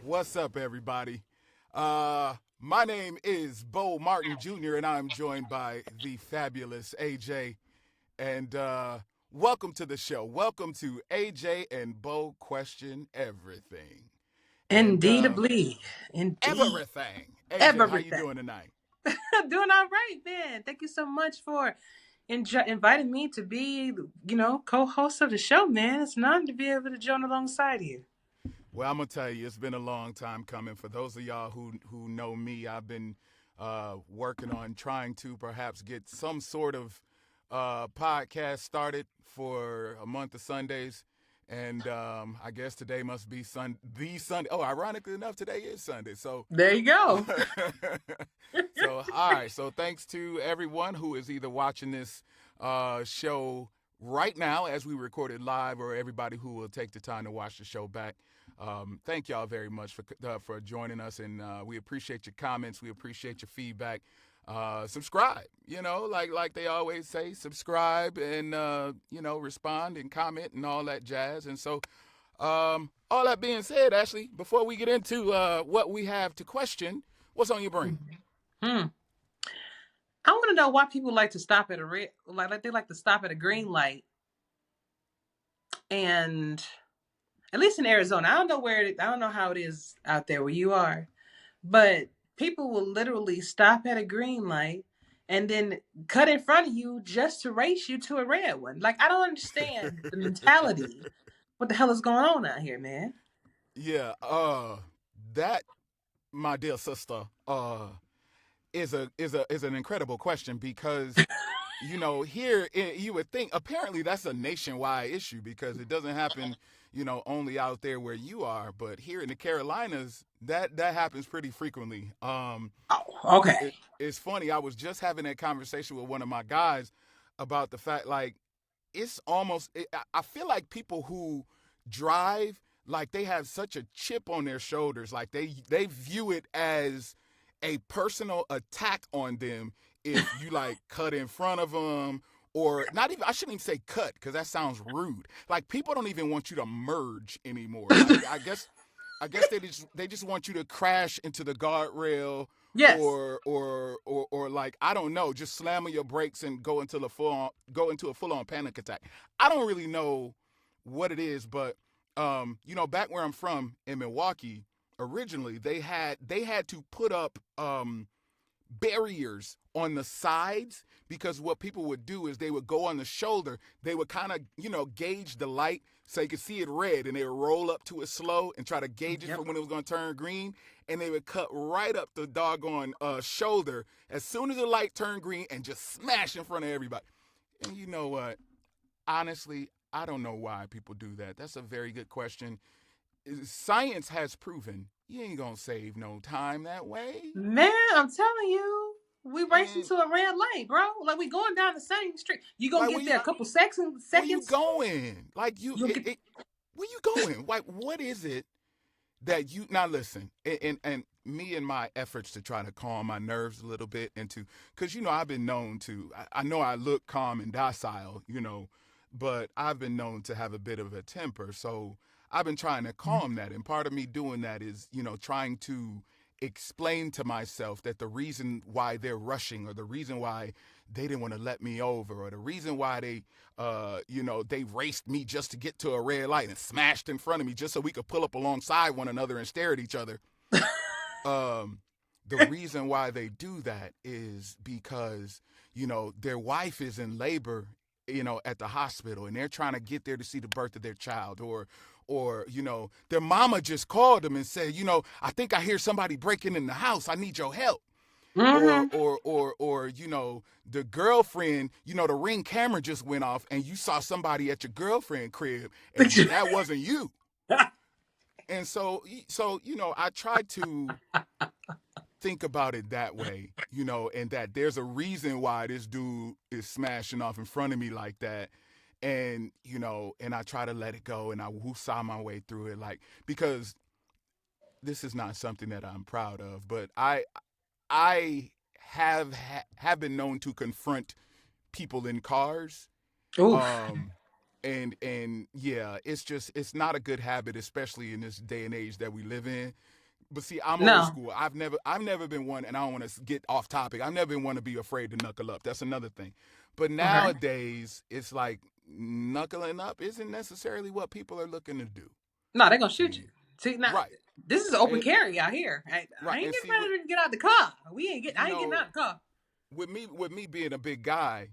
What's up, everybody? My name is Bo Martin Jr., and I'm joined by the fabulous AJ. And welcome to the show. Welcome to AJ and Bo Question Everything. And Indeedably. Indeed. everything. AJ, how you Everything. doing tonight? Doing all right, man. Thank you so much for inviting me to be, co-host of the show, man. It's an honor to be able to join alongside you. Well, I'm gonna tell you, it's been a long time coming. For those of y'all who know me, I've been working on trying to perhaps get some sort of podcast started for a month of Sundays, and I guess today must be the Sunday. Oh, ironically enough, today is Sunday. So, There you go. so all right. So thanks to everyone who is either watching this show right now as we record it live, or everybody who will take the time to watch the show back. Thank y'all very much for joining us, and we appreciate your comments. We appreciate your feedback. Subscribe, like they always say, subscribe and respond and comment and all that jazz. And so, all that being said, Ashley, before we get into what we have to question, what's on your brain? Hmm. I want to know why people like to stop at a red, like they like to stop at a green light, and at least in Arizona, I don't know how it is out there where you are, but people will literally stop at a green light and then cut in front of you just to race you to a red one. Like, I don't understand the mentality. What the hell is going on out here, man? Yeah, that, my dear sister, is an incredible question because here you would think apparently that's a nationwide issue because it doesn't happen, only out there where you are, but here in the Carolinas, that happens pretty frequently. Oh, okay. It's funny. I was just having that conversation with one of my guys about the fact like it's almost. I feel like people who drive like they have such a chip on their shoulders, like they view it as a personal attack on them if you like cut in front of them, or not even, I shouldn't even say cut because that sounds rude. Like people don't even want you to merge anymore. I guess they just want you to crash into the guardrail, Yes. or like I don't know, just slam on your brakes and go into a full on panic attack. I don't really know what it is, but back where I'm from in Milwaukee, originally they had to put up barriers on the sides because what people would do is they would go on the shoulder. They would kind of, gauge the light so you could see it red, and they would roll up to it slow and try to gauge it for Yep. when it was going to turn green. And they would cut right up the doggone shoulder as soon as the light turned green and just smash in front of everybody. And you know what? Honestly, I don't know why people do that. That's a very good question. Science has proven you ain't gonna save no time that way. Man, I'm telling you, we racing And to a red light, bro. Like we going down the same street. You gonna like, get there a couple seconds. where you Seconds. going? Like You'll get. where you going? Like, what is it that you now listen? And me and my efforts to try to calm my nerves a little bit into, because I've been known to. I know I look calm and docile, but I've been known to have a bit of a temper. So I've been trying to calm that, and part of me doing that is trying to explain to myself that the reason why they're rushing, or the reason why they didn't want to let me over, or the reason why they raced me just to get to a red light and smashed in front of me just so we could pull up alongside one another and stare at each other. um, the reason why they do that is because their wife is in labor, at the hospital, and they're trying to get there to see the birth of their child, or their mama just called them and said, I think I hear somebody breaking in the house, I need your help. or Mm-hmm. or or or the girlfriend, the ring camera just went off and you saw somebody at your girlfriend crib, and that wasn't you. And so I try to think about it that way, and that there's a reason why this dude is smashing off in front of me like that. And and I try to let it go, and I woosah my way through it, like, because this is not something that I'm proud of, but I have been known to confront people in cars. Oof. And yeah, it's not a good habit, especially in this day and age that we live in. But see, I'm old No. school. I've never been one, and I don't want to get off topic. I've never been one to be afraid to knuckle up. That's another thing. But Okay. nowadays, it's like knuckling up isn't necessarily what people are looking to do. No, they're gonna shoot you. See, See, now right, this is open and, carry out here. I right, ain't and getting see what ready to get out the car. We ain't get. you I ain't getting know out the car. with me being a big guy,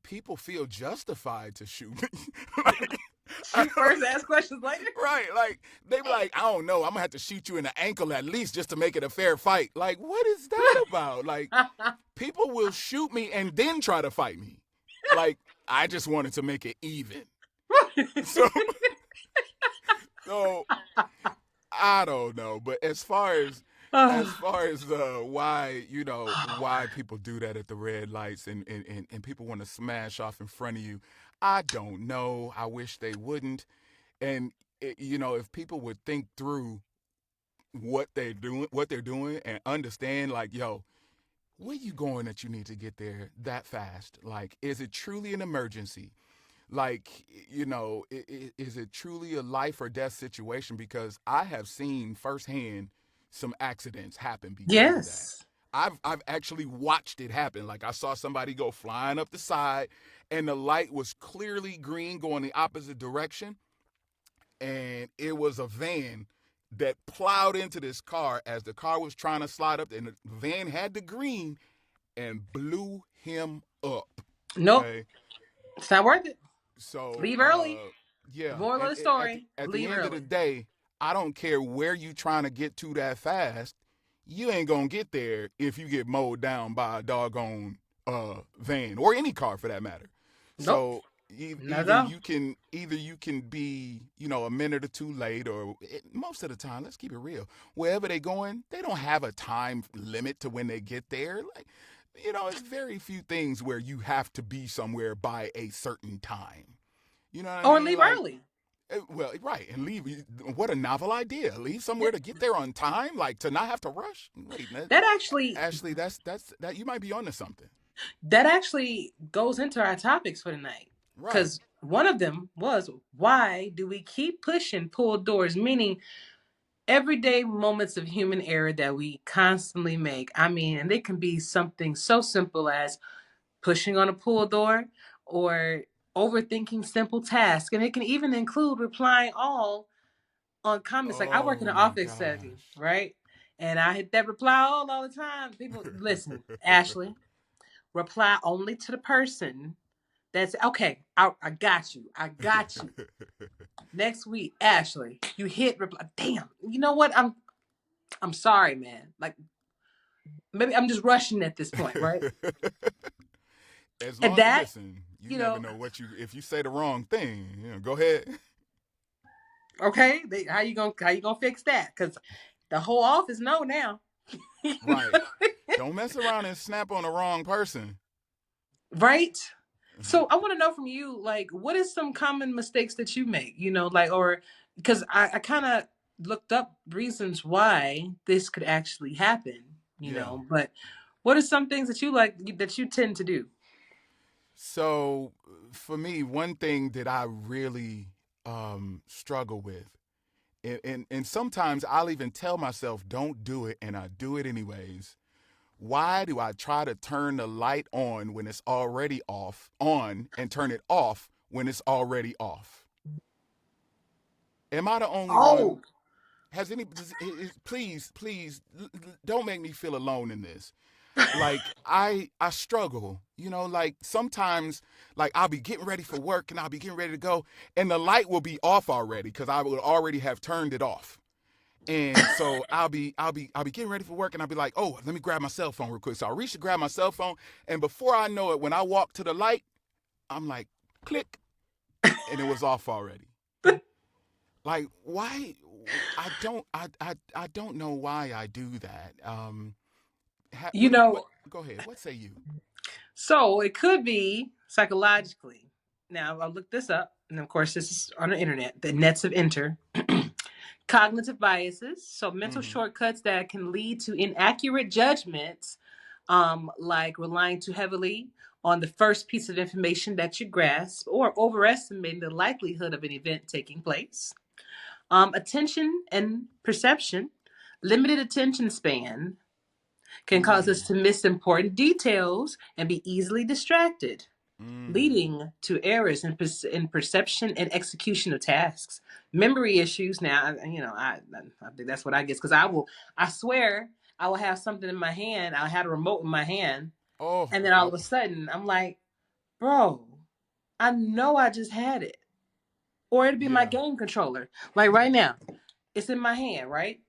people feel justified to shoot me. Like, I Shoot first, ask questions later. right, like they be like, I don't know, I'm gonna have to shoot you in the ankle at least just to make it a fair fight. Like, what is that about? Like, people will shoot me and then try to fight me. Like, I just wanted to make it even. So, so I don't know, but as far as why why people do that at the red lights and people want to smash off in front of you, I don't know. I wish they wouldn't. And if people would think through what they're doing and understand, like, yo, where you going that you need to get there that fast? Like, is it truly an emergency? Like, is it truly a life or death situation? Because I have seen firsthand some accidents happen because of that. Yes. I've actually watched it happen. Like, I saw somebody go flying up the side, and the light was clearly green going the opposite direction, and it was a van that plowed into this car as the car was trying to slide up, and the van had the green and blew him up. Nope. Okay, It's not worth it. so Leave early. The yeah, moral of and the at the story: at the leave end of the early. day, I don't care where you trying to get to that fast. You ain't gonna get there if you get mowed down by a doggone van or any car for that matter. Nope. So Not at either all. you can be a minute or two late, or most of the time, let's keep it real. Wherever they going, they don't have a time limit to when they get there. Like, it's very few things where you have to be somewhere by a certain time. You know what I Or mean? leave Like, early. well, right, and leave. What a novel idea! Leave somewhere to get there on time, like to not have to rush. Wait, That actually Ashley, that you might be onto something. that actually goes into our topics for tonight. Right. Because one of them was, why do we keep pushing pull doors? Meaning everyday moments of human error that we constantly make. I mean, and it can be something so simple as pushing on a pull door or overthinking simple tasks. And it can even include replying all on comments. Like, I work in Oh an my office setting, gosh. right? And I hit that reply all the time. People, listen, Ashley, reply only to the person that's okay. I got you. I got you. Next week, Ashley, you hit reply. Damn, you know what? I'm sorry, man. Like, maybe I'm just rushing at this point, right? As And long that, listen, you you never know, know what you if you say the wrong thing. Go ahead. okay, how you gonna fix that? Because the whole office know now. Right. Don't mess around and snap on the wrong person. Right? So I want to know from you, like, what is some common mistakes that you make? Like, or because I kind of looked up reasons why this could actually happen. Yeah. But what are some things that you like that you tend to do? So for me, one thing that I really struggle with, and sometimes I'll even tell myself, don't do it, and I do it anyways. Why do I try to turn the light on when it's already on, and turn it off when it's already off? Am I the only one? Oh, Has any? Please, please, don't make me feel alone in this. Like, I struggle, like sometimes, like, I'll be getting ready for work and I'll be getting ready to go, and the light will be off already because I would already have turned it off. And so I'll be getting ready for work, and I'll be like, oh, let me grab my cell phone real quick. So I reach to grab my cell phone, and before I know it, when I walk to the light, I'm like, click, and it was off already. Like, why? I don't know why I do that. you What know, go ahead, what say you? so it could be psychologically. Now I'll look this up, and of course, this is on the internet. The nets of enter. Cognitive biases, so mental Mm-hmm. shortcuts that can lead to inaccurate judgments, like relying too heavily on the first piece of information that you grasp or overestimating the likelihood of an event taking place. Attention and perception, Limited attention span can cause us Mm. to miss important details and be easily distracted, Mm. leading to errors in perception and execution of tasks. Memory issues. Now, I think that's what I guess because I swear, I will have something in my hand. I'll have a remote in my hand, Oh, and then all of oh, a sudden, I'm like, bro, I know I just had it. Or it'd be my yeah. game controller. Like right now, it's in my hand, right?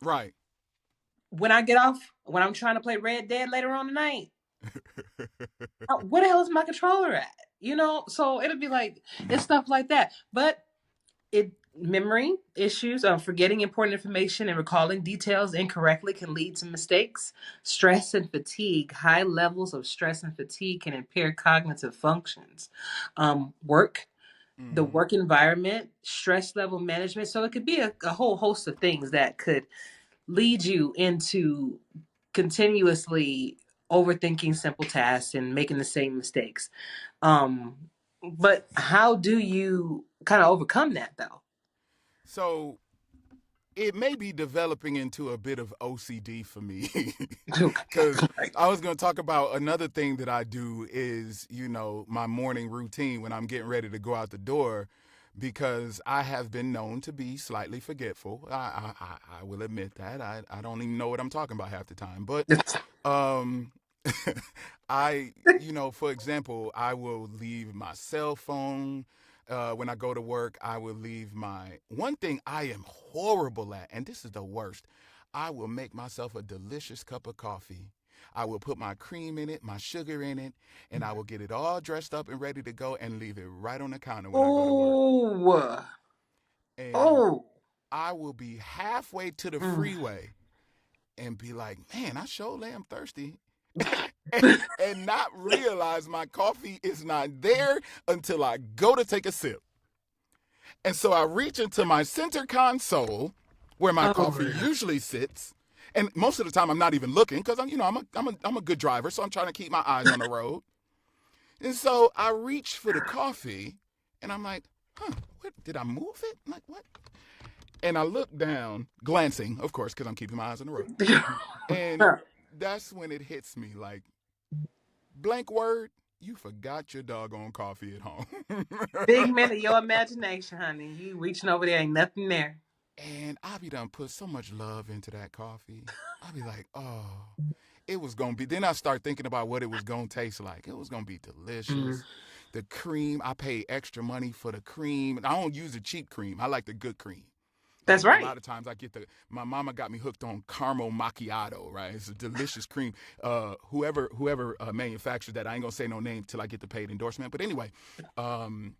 Right. When I get off, when I'm trying to play Red Dead later on tonight, where the hell is my controller at? So it'll be like it's stuff like that. But it memory issues, forgetting important information and recalling details incorrectly can lead to mistakes. Stress and fatigue. High levels of stress and fatigue can impair cognitive functions. Work, the Mm-hmm. work environment, stress level management. So it could be a whole host of things that could lead you into continuously overthinking simple tasks and making the same mistakes. Um, but how do you kind of overcome that though? So it may be developing into a bit of OCD for me because Right. I was going to talk about another thing that I do is, my morning routine when I'm getting ready to go out the door because I have been known to be slightly forgetful. I will admit that. I don't even know what I'm talking about half the time. But um, for example, I will leave my cell phone. When I go to work, I will leave my. One thing I am horrible at, and this is the worst, I will make myself a delicious cup of coffee. I will put my cream in it, my sugar in it, and I will get it all dressed up and ready to go and leave it right on the counter when I go to work. Oh, And oh, I will be halfway to the mm. freeway and be like, man, I sure am thirsty. And not realize my coffee is not there until I go to take a sip. And so I reach into my center console where my Oh, coffee usually sits. And most of the time I'm not even looking because I'm a good driver, so I'm trying to keep my eyes on the road. And so I reach for the coffee and I'm like, what, did I move it? I'm like, what? And I look down, glancing, of course, because I'm keeping my eyes on the road. And that's when it hits me like, blank word, you forgot your doggone coffee at home. figment of your imagination, honey. You reaching over there, ain't nothing there. And I be done put so much love into that coffee. I be like, oh, it was gonna be. Then I start thinking about what it was gonna taste like. It was gonna be Mm. delicious. The cream, I pay extra money for the cream. And I don't use the cheap cream. I like the good cream. That's Like a right. lot of times I get my mama got me hooked on caramel macchiato, right? It's a delicious cream. Whoever manufactures that, I ain't gonna say no name till I get the paid endorsement. But anyway, um,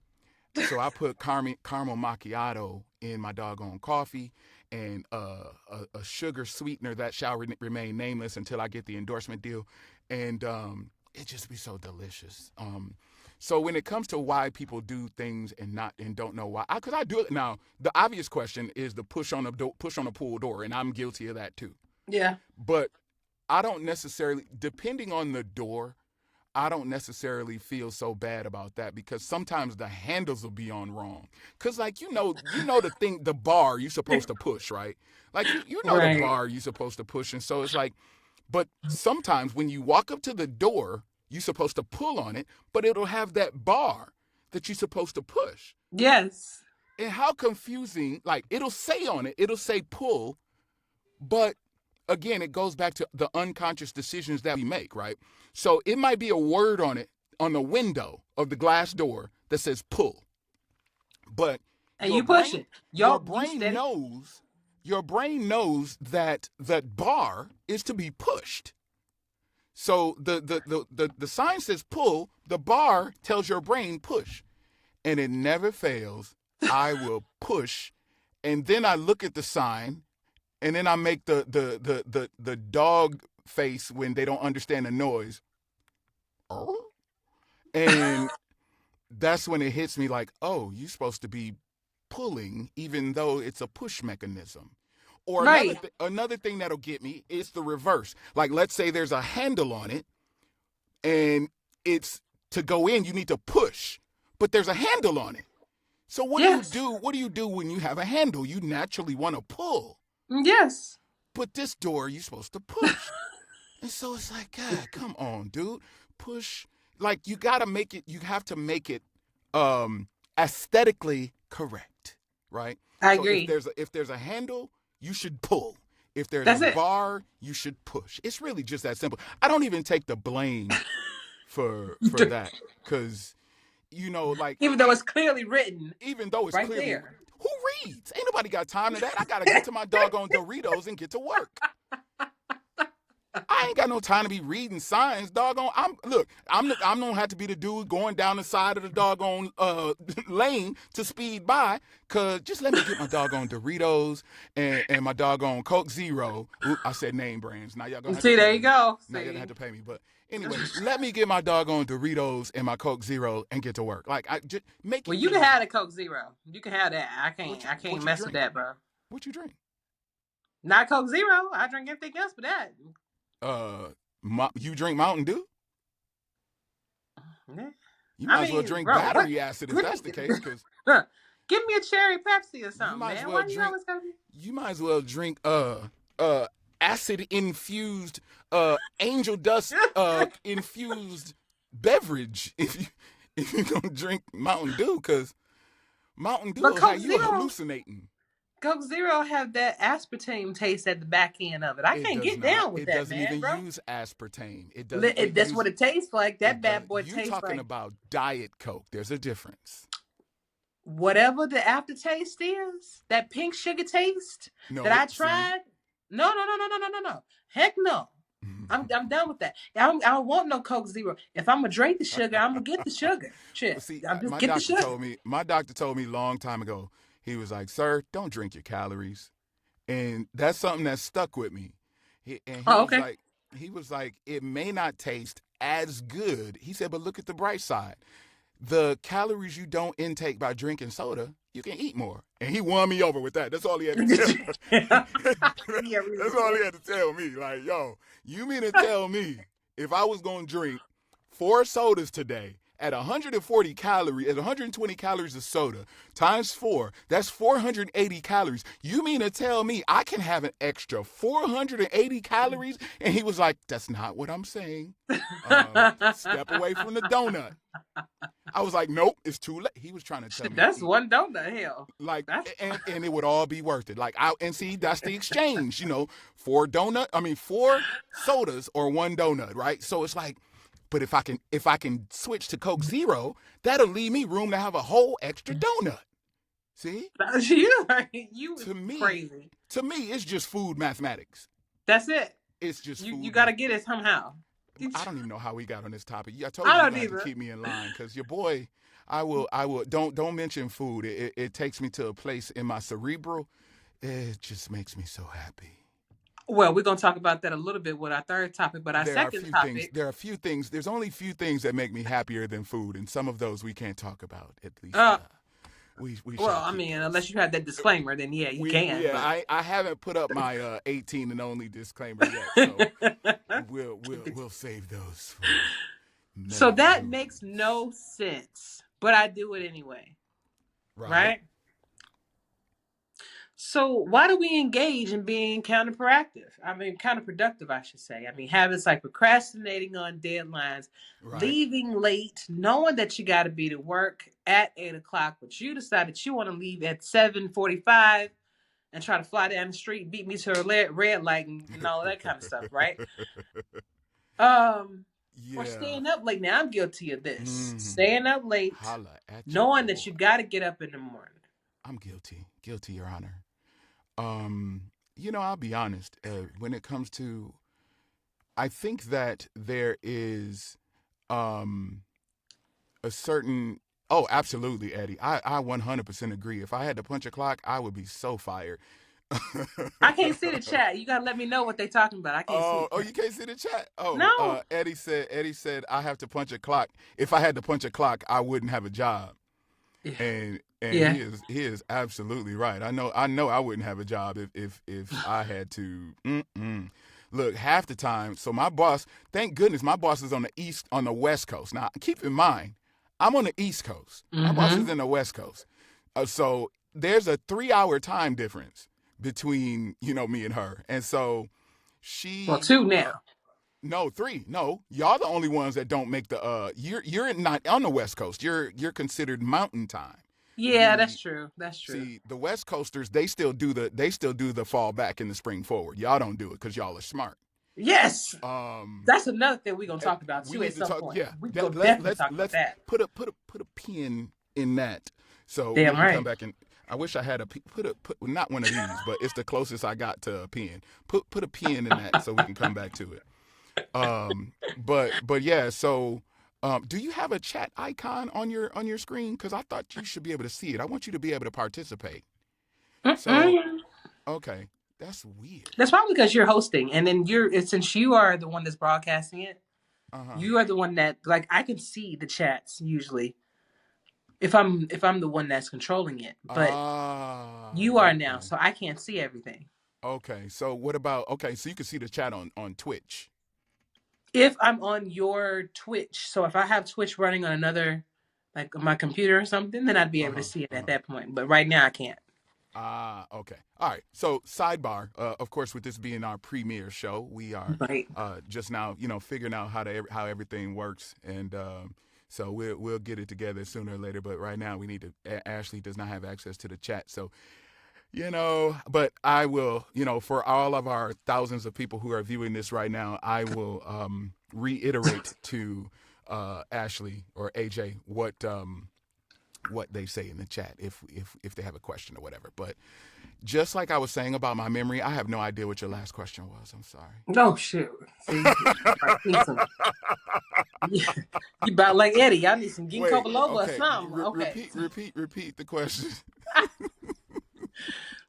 so I put caramel macchiato in my doggone coffee and a sugar sweetener that shall remain nameless until I get the endorsement deal. And it just be so delicious. So when it comes to why people do things and don't know why, because I do it now. The obvious question is the push on a pool door, and I'm guilty of that too. Yeah. But I don't necessarily, depending on the door, I don't necessarily feel so bad about that because sometimes the handles will be on wrong. Cause like the bar you supposed to push, right? Like you know the Right. bar you supposed to push, and so it's like, but sometimes when you walk up to the door, you're supposed to pull on it, but it'll have that bar that you're supposed to push. Yes. And how confusing! Like it'll say pull, but again, it goes back to the unconscious decisions that we make, right? So it might be a word on it on the window of the glass door that says pull. But And your you push brain it. your Yo, you brain steady. knows your brain knows that that bar is to be pushed. So the sign says pull, the bar tells your brain push. And it never fails. I will push and then I look at the sign and then I make the dog face when they don't understand the noise. Oh. And that's when it hits me like, oh, you're supposed to be pulling even though it's a push mechanism. Or Right. another thing that'll get me is the reverse. Like let's say there's a handle on it and it's to go in you need to push, but there's a handle on it. So what do you Yes. do? What do you do when you have a handle? You naturally want to pull. Yes. but this door you're supposed to push. And so it's like, God, come on, dude. Push. Like, you got to make it, you have to make it aesthetically correct, right? I So agree. if there's a handle, you should pull. If there's a That's it. bar, you should push. It's really just that simple. I don't even take the blame for that, cuz like, Even though it's clearly written even though it's right clearly, there. who reads? Ain't nobody got time to that. I got to get to my doggone Doritos and get to work. I ain't got no time to be reading signs, doggone. I'm gonna have to be the dude going down the side of the doggone lane to speed by, cause just let me get my doggone Doritos and my doggone Coke Zero. Ooh, I said name brands. Now y'all gonna have See, to pay there me. you go. Now you're See. gonna have to pay me. But anyway, let me get my doggone Doritos and my Coke Zero and get to work. Like, I just make Well, it you can easy. have the Coke Zero. You can have that. I can't. I can't What you mess with drink? that, bro. What you drink? Not Coke Zero. I drink everything else but that. Uh, you drink Mountain Dew? Yeah. You I might as well mean, drink bro, what? battery acid if that's the case, because Give me a cherry Pepsi or you something, might as man. well Why you drink always gotta be? you might as well drink acid infused angel dust infused beverage if you gonna drink Mountain Dew, because Mountain Dew But will have you hallucinating. Coke Zero have that aspartame taste at the back end of it. I It can't does get not. down with It that, doesn't man, even bro. use aspartame. It doesn't. That's what it tastes like. That It does. bad boy You tastes talking like about Diet Coke? There's a difference. whatever the aftertaste is. That pink sugar taste that No, I see. tried. No, no, no, no, no, no, no, no. Heck no. I'm done with that. I don't want no Coke Zero. If I'm gonna drink the sugar, I'm gonna get the sugar. Well, Shit, see, I'm just my get the doctor sugar. told me. My doctor told me a long time ago. He was like, "Sir, don't drink your calories," and that's something that stuck with me. He Oh, was okay. like, it may not taste as good. He said, but look at the bright side. The calories you don't intake by drinking soda, you can eat more. And he won me over with that. That's all he had to tell. Yeah, really. That's all he had to tell me. Like, yo, you mean to tell me if I was gonna drink 4 sodas today at 140 calories, at 120 calories of soda times 4, that's 480 calories. You mean to tell me I can have an extra 480 calories? And he was like, that's not what I'm saying. Step away from the donut. I was like, nope, it's too late. He was trying to tell Shit, me to that's eat. one donut. Hell, Like, that's and it would all be worth it. Like, and see, that's the exchange, 4 sodas or 1 donut, right? So it's like, but if I can switch to Coke Zero, that'll leave me room to have a whole extra donut. See? you To me, crazy. it's just food mathematics. That's it. It's just You food. gotta get it somehow. I don't even know how we got on this topic. I told I you you're don't gonna have to either. keep me in line, because your boy, I will don't mention food. It takes me to a place in my cerebral. It just makes me so happy. Well, we're gonna talk about that a little bit with our third topic, but our There are a second few things. topic. There are a few things. There's only a few things that make me happier than food, and some of those we can't talk about. At least Uh, we well, shall I keep mean, those. unless you have that disclaimer, then yeah, you can. Yeah. I haven't put up my 18 and only disclaimer yet, so But we'll save those for so many that makes moons. no sense, but I do it anyway, Right. right? So why do we engage in being counterproductive? I mean, counterproductive, I should say. I mean, habits like procrastinating on deadlines, Right. leaving late, knowing that you got to be to work at 8 o'clock, but you decide that you want to leave at 7:45 and try to fly down the street, beat me to a red light, and all that kind of stuff, right? Or Yeah. staying up late. Now I'm guilty of this. Mm. Staying up late, Holla at your knowing that boy. you got to get up in the morning. I'm guilty. Guilty, Your Honor. I'll be honest. When it comes to, I think that there is a certain. Oh, absolutely, Eddie. I 100% agree. If I had to punch a clock, I would be so fired. I can't see the chat. You gotta let me know what they talking about. I can't see Oh, the you chat. can't see the chat. Oh, No. Eddie said I have to punch a clock. If I had to punch a clock, I wouldn't have a job. Yeah. And Yeah. he is absolutely right. I know I wouldn't have a job if I had to. Look, half the time. So my boss, thank goodness, my boss is on the West Coast. Now keep in mind, I'm on the East Coast. My boss is Mm-hmm. in the West Coast. So there's a 3-hour time difference between me and her, and so Well, she two now. no, three. No, y'all the only ones that don't make the. You're not on the West Coast. You're considered Mountain Time. Yeah, that's The true. That's true. See, the West Coasters, they still do the fall back and the spring forward. Y'all don't do it because y'all are smart. Yes, Um, that's another thing we're gonna talk about we too at need to some talk. point. Yeah, We can go let's definitely let's talk about let's that. put a pin in that, so we Damn can come right. back and. I wish I had put not one of these, but it's the closest I got to a pin. Put a pin in that so we can come back to it. But yeah, so do you have a chat icon on your screen? Because I thought you should be able to see it. I want you to be able to participate. So Mm-mm. okay, that's weird. That's probably because you're hosting, and then since you are the one that's broadcasting it, Uh huh. you are the one that like I can see the chats usually if I'm the one that's controlling it, but Ah, you are now, okay. so I can't see everything. Okay. So what about okay? So you can see the chat on Twitch. If I'm on your Twitch, so if I have Twitch running on another, like my computer or something, then I'd be Uh able to huh. see it Uh at huh. that point. But right now I can't. Ah, okay. All right. So, sidebar. Of course, with this being our premiere show, we are Right. just now, figuring out how everything works, and so we'll get it together sooner or later. But right now, we need to. Ashley does not have access to the chat, so But I will, for all of our thousands of people who are viewing this right now, I will reiterate to Ashley or AJ what they say in the chat if they have a question or whatever. But just like I was saying about my memory, I have no idea what your last question was. I'm sorry. No shoot. See, like need some. You about like Eddie? I need some ginkgo Wait. biloba or Okay. something. Okay. Repeat the question.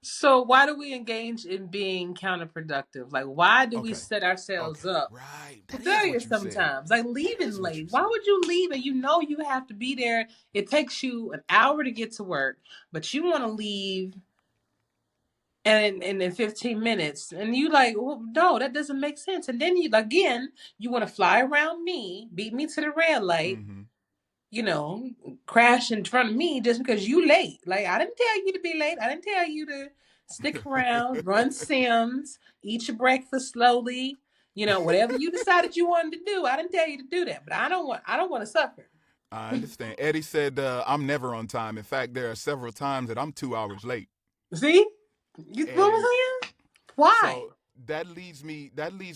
So why do we engage in being counterproductive? Like, why do we Okay. set ourselves Okay. up Right. for That is failure what you said. sometimes? Like That leaving is what late. you Why said. would you leave and you know you have to be there? It takes you an hour to get to work, but you want to leave and in 15 minutes and you like, well, no, that doesn't make sense. And then you want to fly around me, beat me to the red light, Mm-hmm. you know, crash in front of me just because you late. Like I didn't tell you to be late. I didn't tell you to stick around, run Sims, eat your breakfast slowly. Whatever you decided you wanted to do, I didn't tell you to do that. But I don't want to suffer. I understand. Eddie said, I'm never on time. In fact, there are several times that I'm 2 hours late. See? You know what I'm And saying? Why? so that leads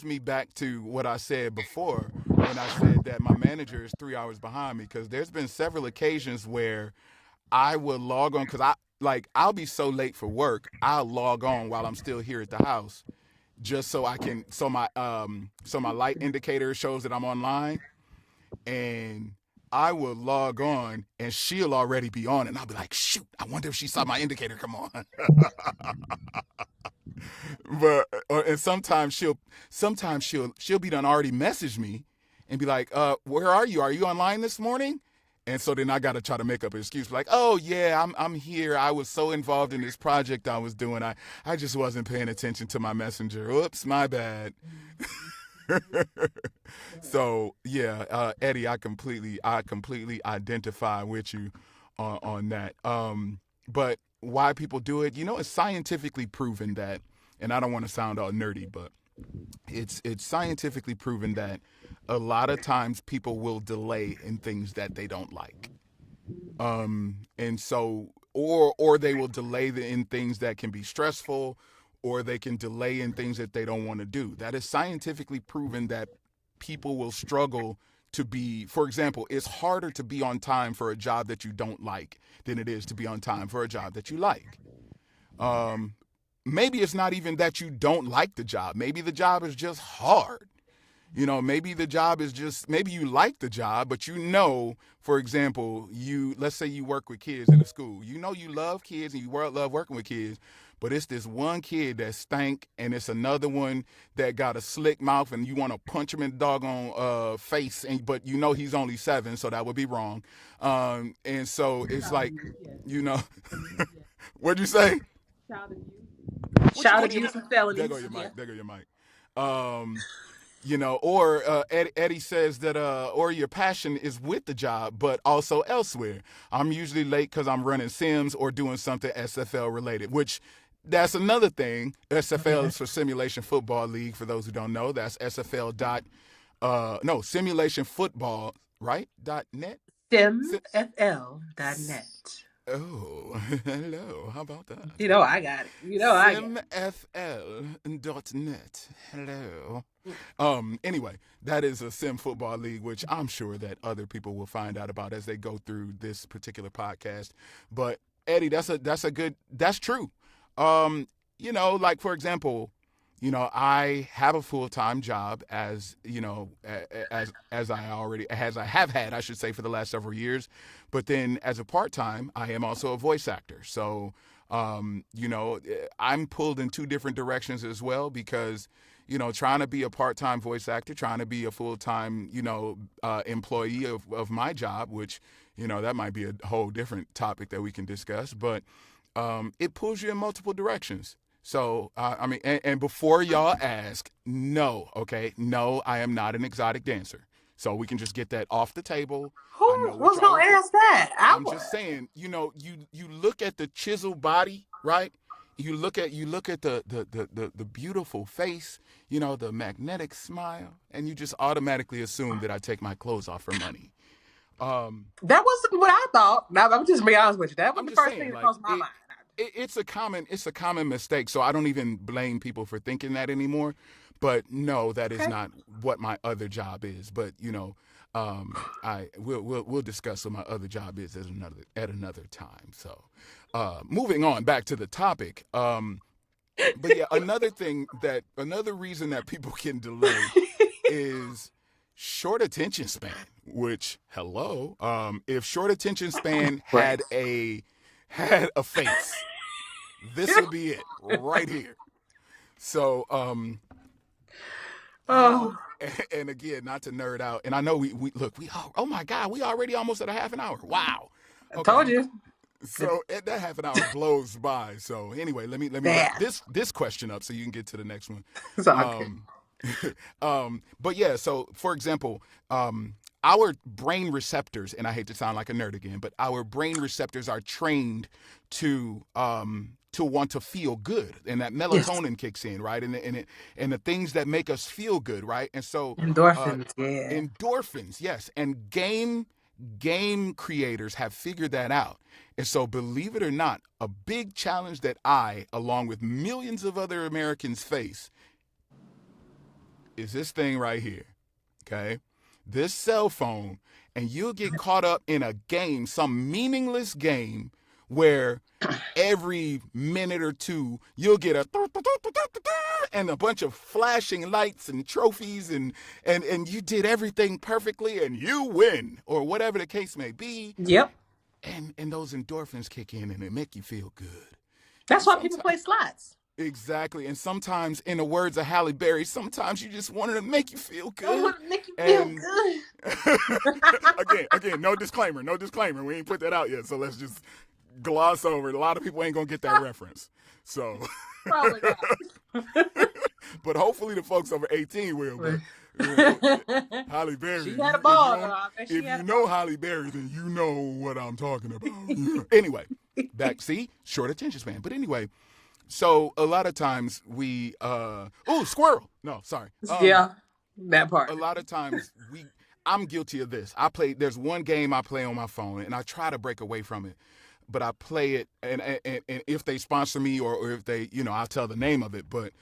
me back to what I said before when I said that my manager is 3 hours behind me because there's been several occasions where I will log on because I'll be so late for work. I'll log on while I'm still here at the house just so I can so my light indicator shows that I'm online, and I will log on and she'll already be on, and I'll be like, shoot, I wonder if she saw my indicator come on. But and sometimes she'll be done already message me and be like, where are you? Are you online this morning? And so then I gotta try to make up an excuse, like, oh yeah, I'm here. I was so involved in this project I was doing. I just wasn't paying attention to my messenger. Oops, my bad. So yeah, Eddie, I completely identify with you on that. But why people do it, it's scientifically proven that, and I don't want to sound all nerdy, but it's scientifically proven that a lot of times people will delay in things that they don't like, and so or they will delay in things that can be stressful, or they can delay in things that they don't want to do. That is scientifically proven that people will struggle to be, for example, it's harder to be on time for a job that you don't like than it is to be on time for a job that you like. um, Maybe it's not even that you don't like the job. Maybe the job is just hard. Maybe the job is just, maybe you like the job, but for example, let's say you work with kids in a school. You love kids and you love working with kids, but it's this one kid that stank, and it's another one that got a slick mouth, and you want to punch him in the doggone face, but he's only 7, so that would be wrong. And so it's Child like, abuse, yes. you know, what'd you say? Child abuse. What Child do you? abuse and There go felonies. your Yeah. mic. There go your mic. Or Eddie says that, or your passion is with the job, but also elsewhere. I'm usually late because I'm running Sims or doing something SFL related, which That's another thing. SFL Okay. is for Simulation Football League. For those who don't know, that's SFL dot no Simulation Football right dot net. SimFL.net. Oh, hello. How about that? You know I got it. You know I got Simfl.net. Hello. Anyway, that is a sim football league, which I'm sure that other people will find out about as they go through this particular podcast. But Eddie, that's true. Um, like for example, I have a full time job as as I have had, I should say, for the last several years. But then as a part time, I am also a voice actor. So I'm pulled in two different directions as well because trying to be a part time voice actor, trying to be a full time employee of my job, which that might be a whole different topic that we can discuss, but it pulls you in multiple directions. So, I mean, and before y'all ask, no, okay, no, I am not an exotic dancer. So we can just get that off the table. I Who know what was y'all gonna are thinking. ask that? I I'm was. just saying, you look at the chiseled body, right? You look at the beautiful face, the magnetic smile, and you just automatically assume that I take my clothes off for money. Um, That wasn't what I thought. Now, I'm just be honest with you. That was I'm the just first thing saying, that like crossed my mind. it's a common mistake. So I don't even blame people for thinking that anymore. But no, that is Okay. not what my other job is. But we'll discuss what my other job is at another time. So moving on back to the topic. But yeah, another reason that people can delay is short attention span. Which hello, if short attention span Right. had a face, this would be it right here. So, Oh, and again, not to nerd out, and I know we look, oh my God, we already almost at a half an hour. Wow. I Okay. told you. So that half an hour blows by. So anyway, let me wrap Bad. this question up so you can get to the next one. It's all good. Um, but yeah, so for example, our brain receptors, and I hate to sound like a nerd again, but our brain receptors are trained to want to feel good, and that Yes. melatonin kicks in, right? And the things that make us feel good, right? And so uh, Endorphins. Yeah. endorphins, yes, and game creators have figured that out. And so, believe it or not, a big challenge that I, along with millions of other Americans, face is this thing right here. Okay? This cell phone, and you'll get caught up in a game, some meaningless game, where every minute or two you'll get a and a bunch of flashing lights and trophies and you did everything perfectly and you win or whatever the case may be, Yep. and those endorphins kick in and they make you feel good. And That's why people sometimes play slots. exactly, and sometimes, in the words of Halle Berry, sometimes you just want to make you feel I good. want to make you feel And good. again, no disclaimer, no disclaimer. We ain't put that out yet, so let's just gloss over it. A lot of people ain't gonna get that reference. So, Probably not. but hopefully the folks over 18 will. But Halle Berry, She had a if you ball, though. don't, I bet she if had you a know ball. Halle Berry, then you know what I'm talking about. Anyway, back see short attention span. But anyway, so a lot of times we squirrel. No, sorry. Yeah, that A part. lot of times I'm guilty of this. There's one game I play on my phone and I try to break away from it. But I play it and if they sponsor me or if they, I'll tell the name of it, but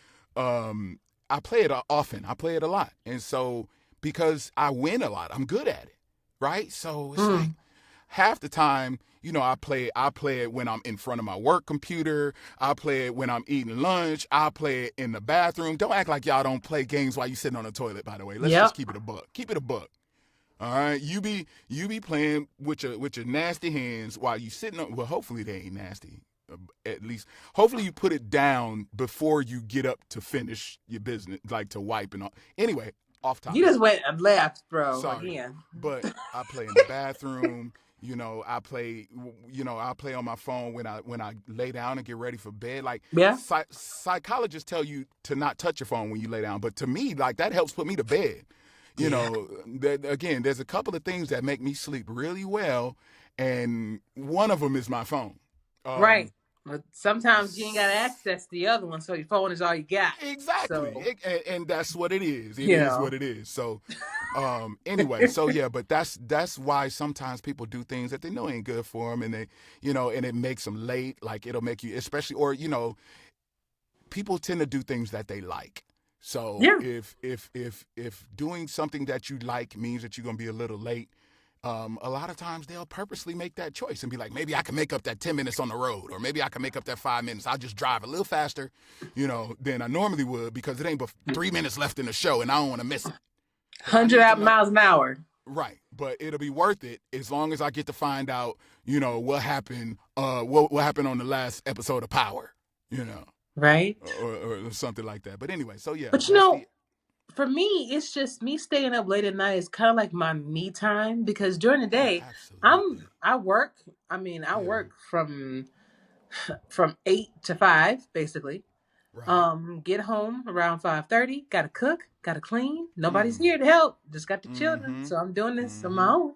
I play it often. I play it a lot. And so because I win a lot, I'm good at it. Right? So it's like Mm. half the time, I play it when I'm in front of my work computer. I play it when I'm eating lunch. I play it in the bathroom. Don't act like y'all don't play games while you sitting on the toilet, by the way. Let's just Yep. keep it a buck. Keep it a buck. All right. You be playing with your nasty hands while you sitting on, well, hopefully they ain't nasty. At least hopefully you put it down before you get up to finish your business, like to wipe and all. Anyway, off You topic. just went and left, bro, Sorry, again. but I play in the bathroom. I play on my phone when I lay down and get ready for bed. Like Yeah. psychologists tell you to not touch your phone when you lay down, but to me, like that helps put me to bed. Yeah. Again, there's a couple of things that make me sleep really well, and one of them is my phone. Um, Right. But sometimes you ain't got access to the other one, so your phone is all you got. Exactly. So, And that's what it is. It you is know. what it is. So anyway, so yeah, but that's why sometimes people do things that they know ain't good for them, and they, and it makes them late. Like it'll make you, especially, or people tend to do things that they like. So Yeah. if doing something that you like means that you're gonna be a little late, a lot of times they'll purposely make that choice and be like, maybe I can make up that 10 minutes on the road, or maybe I can make up that 5 minutes. I'll just drive a little faster, than I normally would, because it ain't but 3 minutes left in the show and I don't want to miss it. But I 100 need to out know. miles an hour. Right, but it'll be worth it as long as I get to find out, what happened. What happened on the last episode of Power, you know, Right. or something like that. But anyway, so yeah, But that's the. for me, it's just me staying up late at night is kind of like my me time because during the Oh, day, absolutely. I work. I mean, I Yeah. work from 8 to 5 basically. Right. Get home around 5:30. Got to cook. Got to clean. Nobody's Mm. here to help. Just got the children, Mm-hmm. so I'm doing this on my Mm-hmm. own.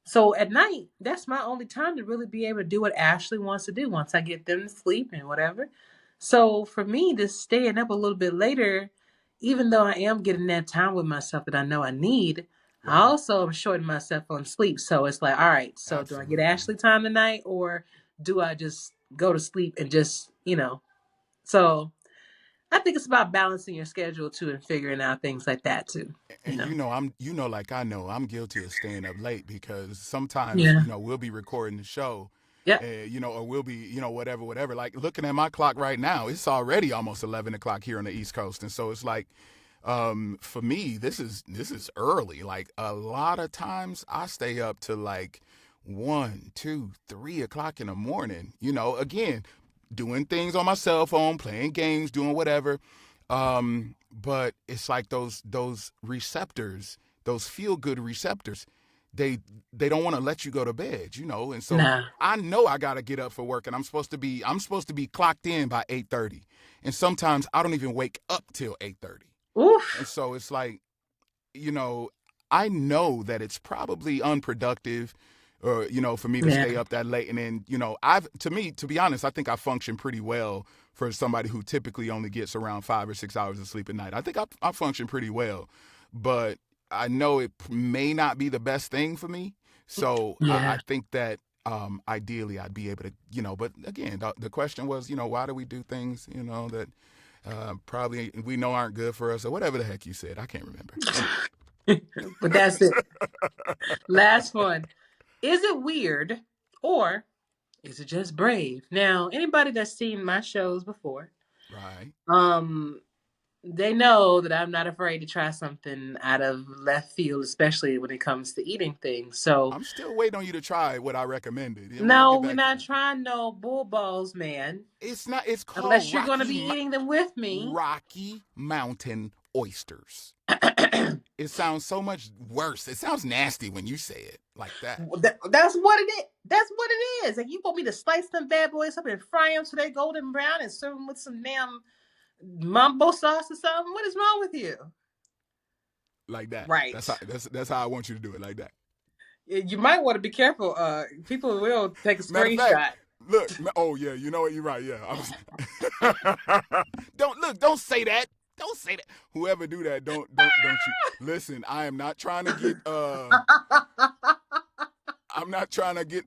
So at night, that's my only time to really be able to do what Ashley wants to do once I get them to sleep and whatever. So for me, just staying up a little bit later, even though I am getting that time with myself that I know I need, I Right. also am shorting myself on sleep. So it's like, all right, so do I get Absolutely. Ashley time tonight or do I just go to sleep and just. So I think it's about balancing your schedule too and figuring out things like that too. You And know. like I know, I'm guilty of staying up late because sometimes, Yeah. we'll be recording the show, Yep. or we'll be, whatever. Like looking at my clock right now, it's already almost 11 o'clock here on the East Coast, and so it's like, for me, this is early. Like a lot of times, I stay up to like 1, 2, 3 o'clock in the morning. Again, doing things on my cell phone, playing games, doing whatever. But it's like those receptors, those feel good receptors, they don't want to let you go to bed, and so Nah. I know I gotta get up for work, and I'm supposed to be clocked in by 8:30, and sometimes I don't even wake up till 8:30, and Oof. so it's like, you know, I know that it's probably unproductive, or for me to stay Yeah. up that late. And then to be honest, I think I function pretty well for somebody who typically only gets around 5 or 6 hours of sleep a night. I think I function pretty well, but I know it may not be the best thing for me. So I Yeah. think that ideally I'd be able to, but again, the question was, why do we do things, that probably we know aren't good for us, or whatever the heck you said. I can't remember. Anyway. But that's it. Last one. Is it weird or is it just brave? Now, anybody that's seen my shows before, Right. um, they know that I'm not afraid to try something out of left field, especially when it comes to eating things. So, I'm still waiting on you to try what I recommended, and we'll no, get we're back to not that. trying no bull balls, man. It's not. It's called Unless you're going to be eating them with me. Rocky Mountain oysters. It sounds so much worse. It sounds nasty when you say it like that. That's what it is. That's what it is. Like you want me to slice them bad boys up and fry them so they golden brown and serve them with some damn mambo sauce or something. What is wrong with you? Like that. Right. That's how I want you to do it. Like that. You might want to be careful. People will take a Matter of fact, screenshot. look. Oh yeah, you know what? You're right. Yeah. Don't look. Don't say that. Don't say that. Whoever do that, don't you listen? I am not trying to get. I'm not trying to get.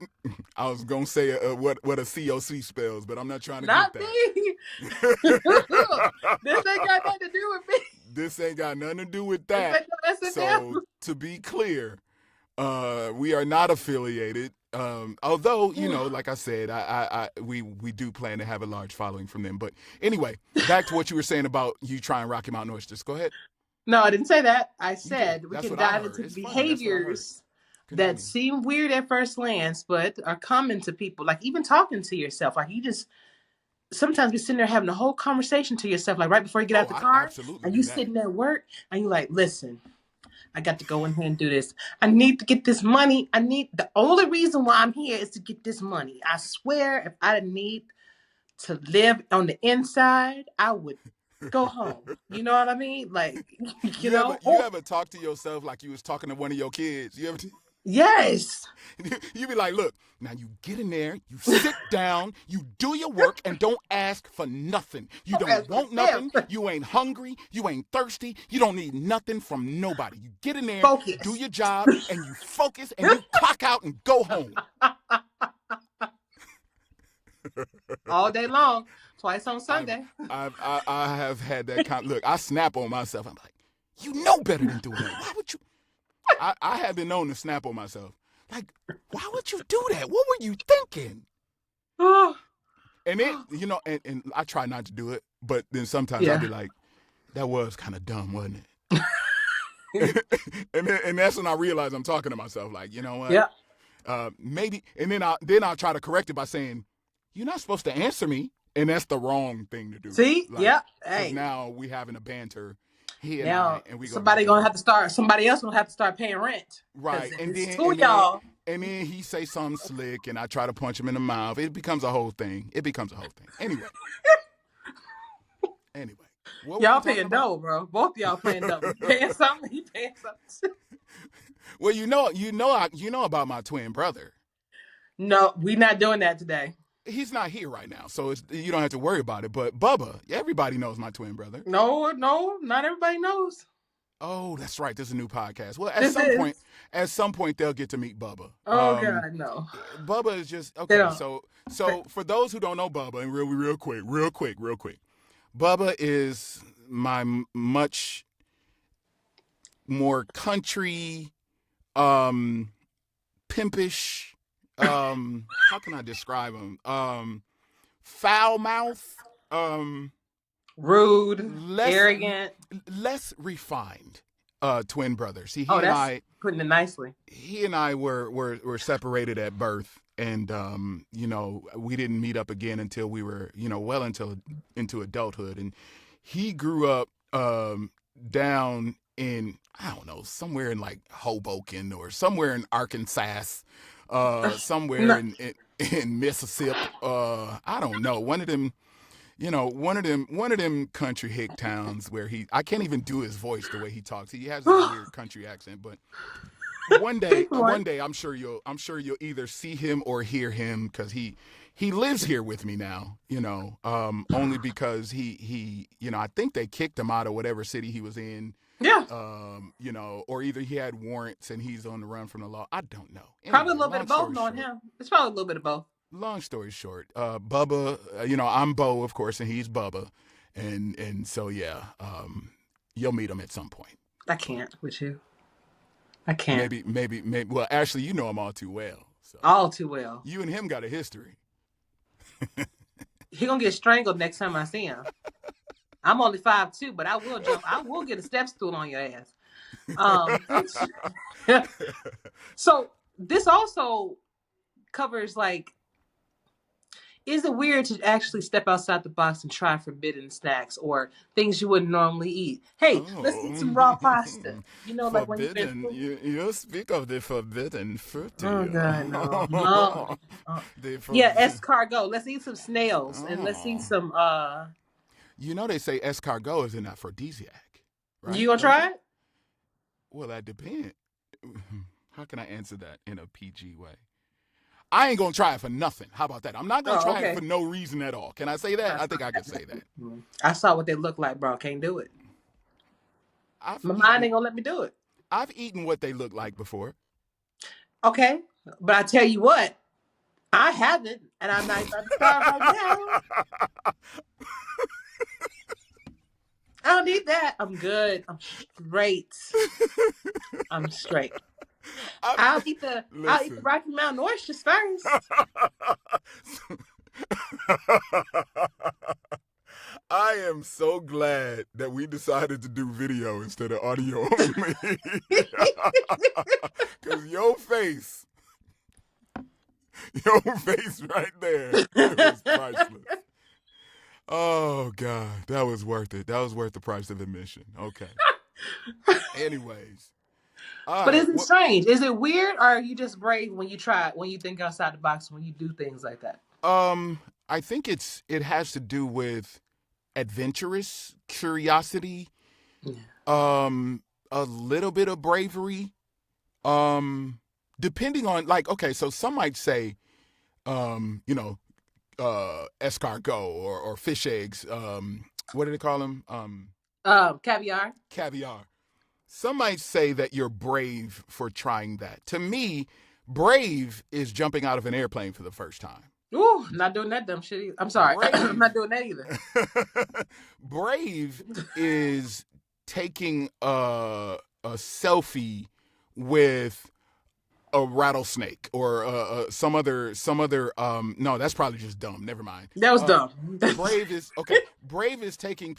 I was gonna say what a COC spells, but I'm not trying to get Not that. me. This ain't got nothing to do with me. This ain't got nothing to do with This that. ain't no So S&M. to be clear, we are not affiliated. Although like I said, we do plan to have a large following from them. But anyway, back to what you were saying about you trying Rocky Mountain oysters. Go ahead. No, I didn't say that. I You did. said we That's can what I dive heard. into the It's funny. That's what I heard. behaviors that Continue. seem weird at first glance, but are common to people. Like even talking to yourself. Like you just sometimes be sitting there having a whole conversation to yourself, like right before you get Oh, out the I car, absolutely and you do that. sitting at work, and you like, listen, I got to go in here and do this. I need to get this money. I need the only reason why I'm here is to get this money. I swear, if I didn't need to live on the inside, I would go home. You know what I mean? Like, You ever you or ever talk to yourself like you was talking to one of your kids? You ever? Yes. You be like, look, now you get in there, you sit down, you do your work, and don't ask for nothing. You I'm don't asking want myself. nothing. You ain't hungry. You ain't thirsty. You don't need nothing from nobody. You get in there, do Focus. your job, and you focus, and you clock out and go home. All day long, twice on I've, Sunday. I have had that kind. Look, I snap on myself. I'm like, you know better than doing that. Why would you? I have been known to snap on myself. Like, why would you do that? What were you thinking? Oh, And it, and I try not to do it, but then sometimes I'll yeah. be like, that was kind of dumb, wasn't it? and that's when I realize I'm talking to myself, like, you know what? Yeah. Maybe, and then I'll try to correct it by saying, you're not supposed to answer me, and that's the wrong thing to do. See? Like, Yeah. because Hey. now we having a banter, he and I, Now and we go back somebody and gonna forth. have to start. Somebody else gonna have to start paying rent because Right, if and it's then two and of then y'all, and then he say something slick, and I try to punch him in the mouth. It becomes a whole thing. Anyway, what were we y'all talking paying about? double, bro. Both of y'all paying double. You paying something? He paying something. Well, you know about my twin brother. No, we not doing that today. He's not here right now, so you don't have to worry about it. But Bubba, everybody knows my twin brother. No, not everybody knows. Oh, that's right. There's a new podcast. Well, This is. at some point, they'll get to meet Bubba. Oh God, no. Bubba is just They okay. don't. So for those who don't know Bubba, and real quick, Bubba is my much more country, pimpish. How can I describe him? Foul mouth. Rude, Less arrogant. less refined. Twin brothers. Oh, that's putting it nicely. He and I were separated at birth, and we didn't meet up again until we were well into adulthood, and he grew up down in, I don't know, somewhere in like Hoboken or somewhere in Arkansas, somewhere No, in Mississippi. I don't know, one of them country hick towns where I can't even do his voice the way he talks. He has this weird country accent, but one pick one. day I'm sure you'll either see him or hear him, because he lives here with me now. Only because he I think they kicked him out of whatever city he was in. Yeah, Or either he had warrants and he's on the run from the law. I don't know. probably a Anyway, little bit long of both story knowing short. him. It's probably a little bit of both. Long story short, Bubba, I'm Bo, of course, and he's Bubba, and so yeah, you'll meet him at some point. I can't with you. I can't. Maybe. Well, actually, you know him all too well. So All too well. you and him got a history. He gonna get strangled next time I see him. I'm only 5'2", but I will jump. I will get a step stool on your ass. So this also covers like, is it weird to actually step outside the box and try forbidden snacks or things you wouldn't normally eat? Hey, let's eat some raw pasta. Like when you've been. Forbidden. You speak of the forbidden fruit. Oh God, no, no. Yeah, escargot. Let's eat some snails and let's eat some. They say escargot is an aphrodisiac, right? You gonna try it? Well, that depends. How can I answer that in a PG way? I ain't gonna try it for nothing. How about that? I'm not gonna try it for no reason at all. Can I say that? I think I can say that. I saw what they look like, bro. Can't do it. My Mind mind ain't gonna let me do it. I've eaten what they look like before. Okay, but I tell you what, I haven't, and I'm not about to start right now. I don't need that. I'm good. I'm straight. I'll eat the Rocky Mountain oysters first. I am so glad that we decided to do video instead of audio only. Because your face right there, it was priceless. Oh, God, that was worth it. That was worth the price of admission. Okay. Anyways. But is it strange? Is it weird, or are you just brave when you try it, when you think outside the box, when you do things like that? I think it has to do with adventurous curiosity, a little bit of bravery, depending on like, okay, so some might say, you know, escargot or fish eggs. What do they call them? Caviar. Caviar. Some might say that you're brave for trying that. To me, brave is jumping out of an airplane for the first time. Ooh, not doing that dumb shit either. I'm sorry. I'm not Brave, doing that either. brave is taking a selfie with a rattlesnake or some other no, that's probably just dumb, never mind. That was dumb. Brave is okay. Brave is taking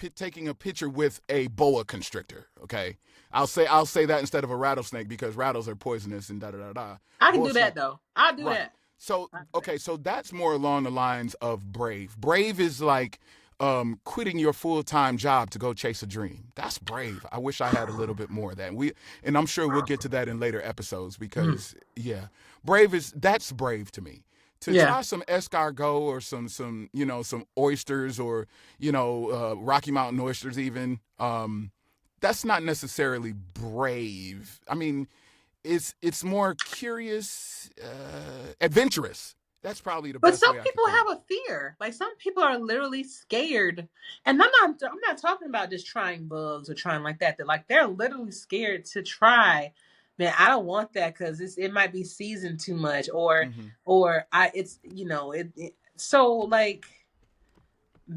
a picture with a boa constrictor. Okay, I'll say that instead of a rattlesnake because rattles are poisonous and da da da da. I can Boa do snake, that though. I'll do right? that. So I'll do that. okay, so that's more along the lines of brave. Brave is like quitting your full time job to go chase a dream. That's brave. I wish I had a little bit more of that. And I'm sure we'll get to that in later episodes Mm. because yeah, that's brave to me. To Yeah. try some escargot or some some oysters or Rocky Mountain oysters even that's not necessarily brave. I mean, it's more curious, adventurous. That's probably the But best some way I could people put it. have a fear. Like some people are literally scared. And I'm not talking about just trying bugs or trying like that. They're literally scared to try. Man, I don't want that because it might be seasoned too much Hmm. or I it's so like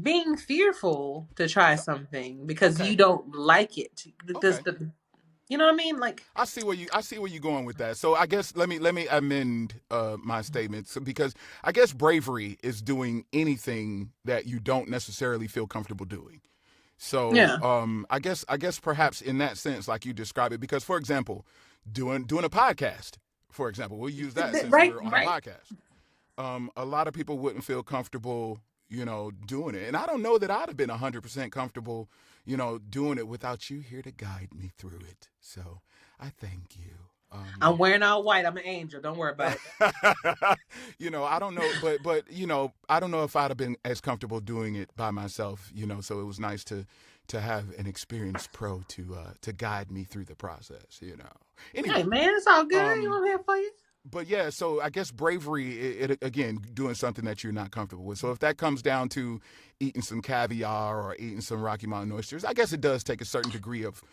being fearful to try So something because you okay, don't like it. Does okay. the you know what I mean? Like I see where you're going with that. So I guess let me amend my statements because I guess bravery is doing anything that you don't necessarily feel comfortable doing. So yeah. I guess perhaps in that sense, like you describe it, because for example, doing a podcast, for example, we'll use that since Right, we're on a right. podcast. A lot of people wouldn't feel comfortable, doing it, and I don't know that I'd have been 100% comfortable, doing it without you here to guide me through it. So I thank you. I'm wearing all white. I'm an angel. Don't worry about it. I don't know, but I don't know if I'd have been as comfortable doing it by myself. So it was nice to have an experienced pro to guide me through the process. Hey Anyway, man, it's all good. You um, want here for you? but yeah, so I guess bravery, it again doing something that you're not comfortable with. So if that comes down to eating some caviar or eating some Rocky Mountain oysters, I guess it does take a certain degree of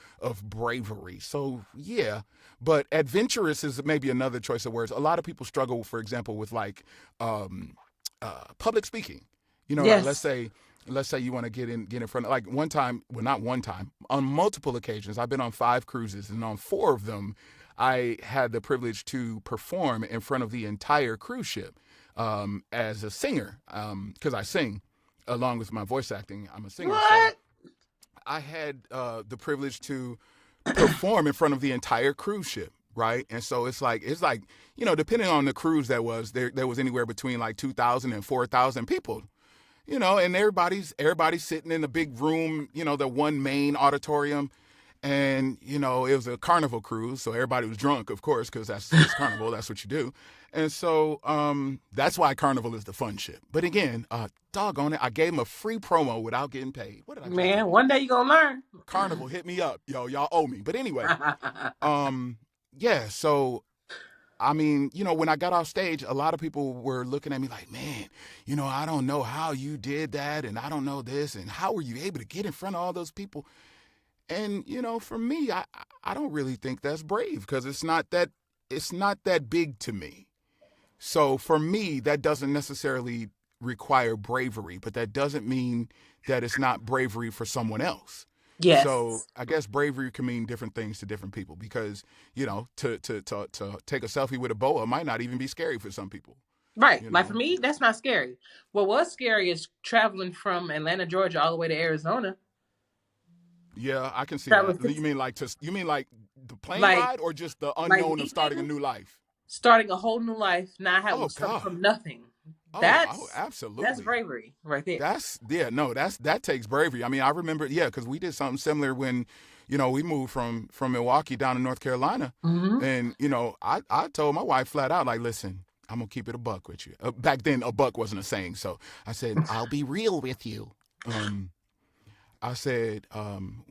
bravery. So yeah, but adventurous is maybe another choice of words. A lot of people struggle, for example, with like public speaking. Like Yes. let's say you want to get in front of, like, one time, well, not one time, on multiple occasions. I've been on 5 cruises, and on 4 of them I had the privilege to perform in front of the entire cruise ship as a singer, because I sing along with my voice acting. I'm a singer, so What? I had the privilege to perform in front of the entire cruise ship, right? And so it's like depending on the cruise, there was anywhere between like 2,000 and 4,000 people, and everybody's sitting in the big room, the one main auditorium. And it was a carnival cruise, so everybody was drunk, of course, because it's carnival. That's what you do. And so that's why carnival is the fun ship. But again, doggone it, I gave them a free promo without getting paid. What did I just do? Man, one day you gonna Carnival, learn. hit me up, yo, y'all owe me. But anyway, um, yeah. So I mean, when I got off stage, a lot of people were looking at me like, man, I don't know how you did that, and I don't know this, and how were you able to get in front of all those people? And for me, I don't really think that's brave because it's not that big to me. So for me, that doesn't necessarily require bravery, but that doesn't mean that it's not bravery for someone else. So Yes. I guess bravery can mean different things to different people because to take a selfie with a boa might not even be scary for some people. Right. You Like for know. me, that's not scary. What was scary is traveling from Atlanta, Georgia, all the way to Arizona. Yeah, I can see Traveling that. You mean like the plane like ride or just the like unknown of starting a leaving, new life? starting a whole new life. Now I have Oh something God. from nothing. Oh, That's absolutely. bravery right there. Yeah, no, that takes bravery. I mean, I remember, yeah, because we did something similar when, we moved from Milwaukee down to North Carolina, Hmm. and I told my wife flat out, like, listen, I'm gonna keep it a buck with you. Back then, a buck wasn't a saying, so I said, I'll be real with you. Um, I said,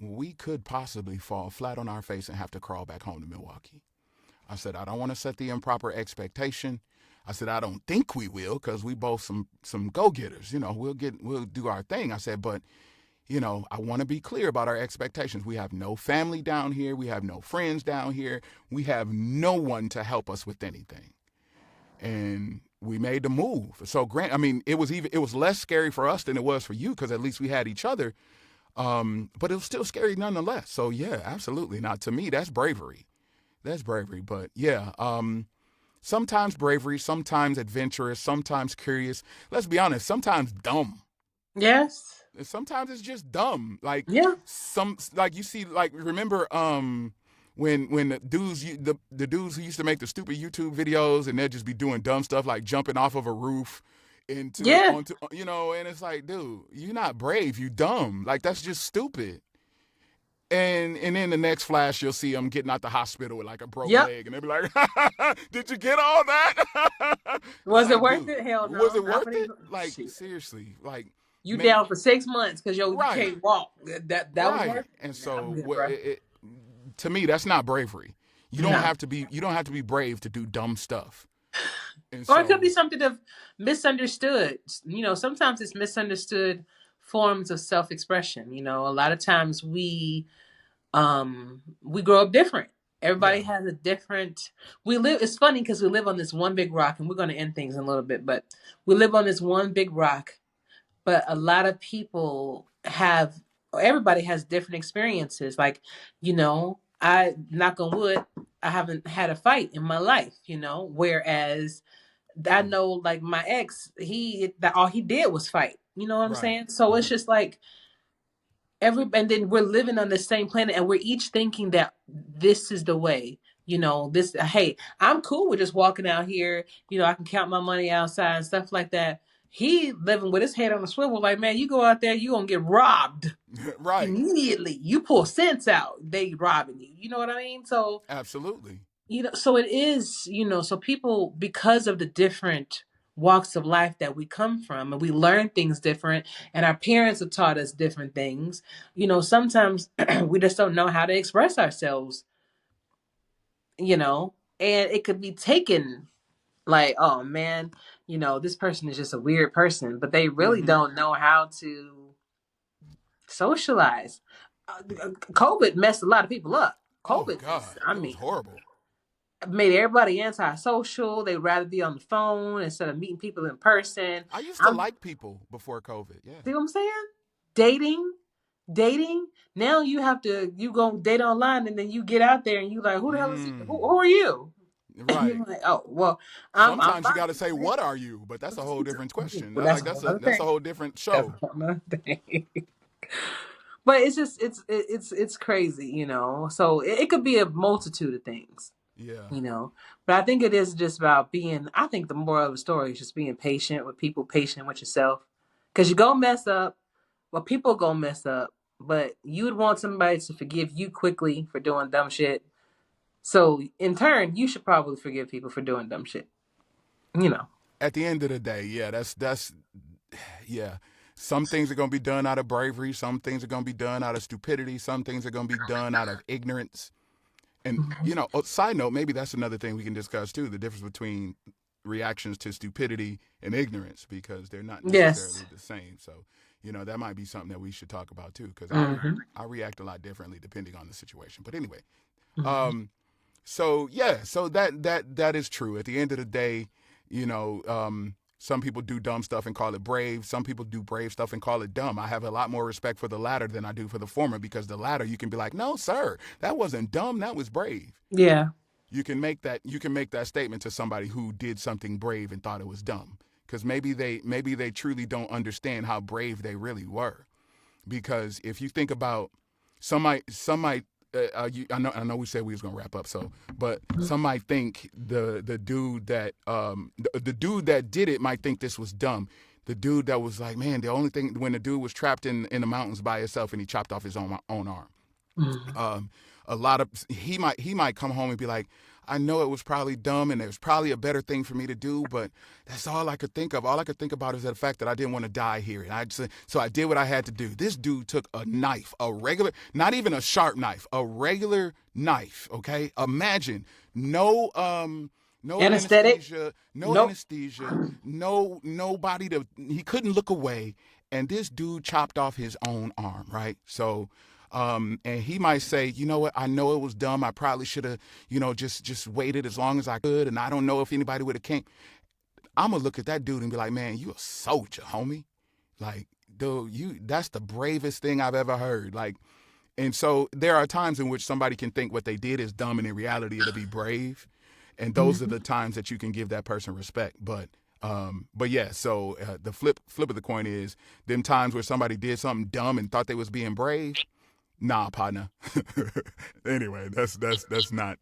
we could possibly fall flat on our face and have to crawl back home to Milwaukee. I said, I don't want to set the improper expectation. I said, I don't think we will, because we both some go getters. We'll do our thing. I said, but I want to be clear about our expectations. We have no family down here. We have no friends down here. We have no one to help us with anything. And we made the move. So Grant, I mean, it was less scary for us than it was for you, because at least we had each other. But it was still scary nonetheless. So yeah, absolutely. Now to me, that's bravery. That's bravery. But yeah, sometimes bravery, sometimes adventurous, sometimes curious. Let's be honest, sometimes dumb. Yes. Sometimes it's just dumb. Like Yeah. like you see, like remember when the dudes who used to make the stupid YouTube videos, and they'd just be doing dumb stuff like jumping off of a roof into Yeah. onto and it's like, dude, you're not brave, you dumb. Like that's just stupid. And then the next flash, you'll see them getting out the hospital with like a broke Yep. leg, and they'll be like, "Did you get all that?" It's Was it like, worth dude, it? Hell was no. it Not for worth these. it? Like Shit. seriously, like You man, down for 6 months because you right, can't walk. That was right. worth And it. Nah, I'm so, good, bro. to me, that's not bravery. No. You don't have to be brave to do dumb stuff. And Or it could be so, something of misunderstood. Sometimes it's misunderstood forms of self-expression. A lot of times we grow up different. yeah, Everybody has a different. We live. It's funny because we live on this one big rock, and we're going to end things in a little bit. But we live on this one big rock. But a lot of people have. Everybody has different experiences. Like, I knock on wood. I haven't had a fight in my life. Whereas I know, like my ex, that all he did was fight. You know what I'm right, saying? So it's right, just like and then we're living on the same planet, and we're each thinking that this is the way. This. Hey, I'm cool with just walking out here. I can count my money outside and stuff like that. He living with his head on a swivel, like, man, you go out there, you gonna get robbed right, immediately. You pull cents out, they robbing you. You know what I mean? So absolutely. so it is, so people, because of the different walks of life that we come from, and we learn things different, and our parents have taught us different things, sometimes we just don't know how to express ourselves, and it could be taken like, oh man, this person is just a weird person, but they really Mm-hmm. don't know how to socialize. COVID messed a lot of people up. Oh COVID just, God, I it was mean, horrible. made everybody antisocial. They'd rather be on the phone instead of meeting people in person. I used to I'm like people before COVID. Yeah. See what I'm saying? Dating, dating. Now you go date online, and then you get out there and you like, who the hell is he? Mm, Who are you? And you're right. like, oh well, I'm Sometimes you fine. got to say, "What are you?" But that's a whole different question. Well, that's Like a whole that's a other that's a thing. whole different That's a show. whole other thing. But it's just it's crazy, So it could be a multitude of things. Yeah. But I think it is just about being. I think the moral of the story is just being patient with people, patient with yourself, because you go mess up. Well, people go mess up, but you would want somebody to forgive you quickly for doing dumb shit. So in turn, you should probably forgive people for doing dumb shit. You know. At the end of the day, yeah, that's yeah. Some things are gonna be done out of bravery. Some things are gonna be done out of stupidity. Some things are gonna be done out of ignorance. And side note, maybe that's another thing we can discuss too: the difference between reactions to stupidity and ignorance, because they're not Yes. necessarily the same. So, that might be something that we should talk about too, because Mm-hmm. I react a lot differently depending on the situation. But anyway, Mm-hmm. um, so yeah, so that is true. At the end of the day, some people do dumb stuff and call it brave. Some people do brave stuff and call it dumb. I have a lot more respect for the latter than I do for the former, because the latter, you can be like, no, sir, that wasn't dumb. That was brave. Yeah. You can make that statement to somebody who did something brave and thought it was dumb, because maybe they truly don't understand how brave they really were. Because if you think about some might I know we said we was gonna wrap up, so but some might think the dude that the dude that did it might think this was dumb. The dude that was like, man, the only thing, when the dude was trapped in the mountains by himself and he chopped off his own arm. Mm-hmm. A lot of he might come home and be like, I know it was probably dumb and it was probably a better thing for me to do, but that's all I could think of. All I could think about is the fact that I didn't want to die here. And so I did what I had to do. This dude took a knife, a regular, not even a sharp knife, a regular knife, okay? Imagine no Anesthetic? anesthesia, Nope. nobody he couldn't look away. And this dude chopped off his own arm, right? So and he might say, you know what, I know it was dumb. I probably should have, just waited as long as I could. And I don't know if anybody would have came. I'm gonna look at that dude and be like, man, you a soldier, homie. Like, dude, that's the bravest thing I've ever heard. Like, and so there are times in which somebody can think what they did is dumb, and in reality it'll be brave. And those are Mhm. the times that you can give that person respect. But yeah. So the flip of the coin is them times where somebody did something dumb and thought they was being brave. Nah, partner. Anyway, that's not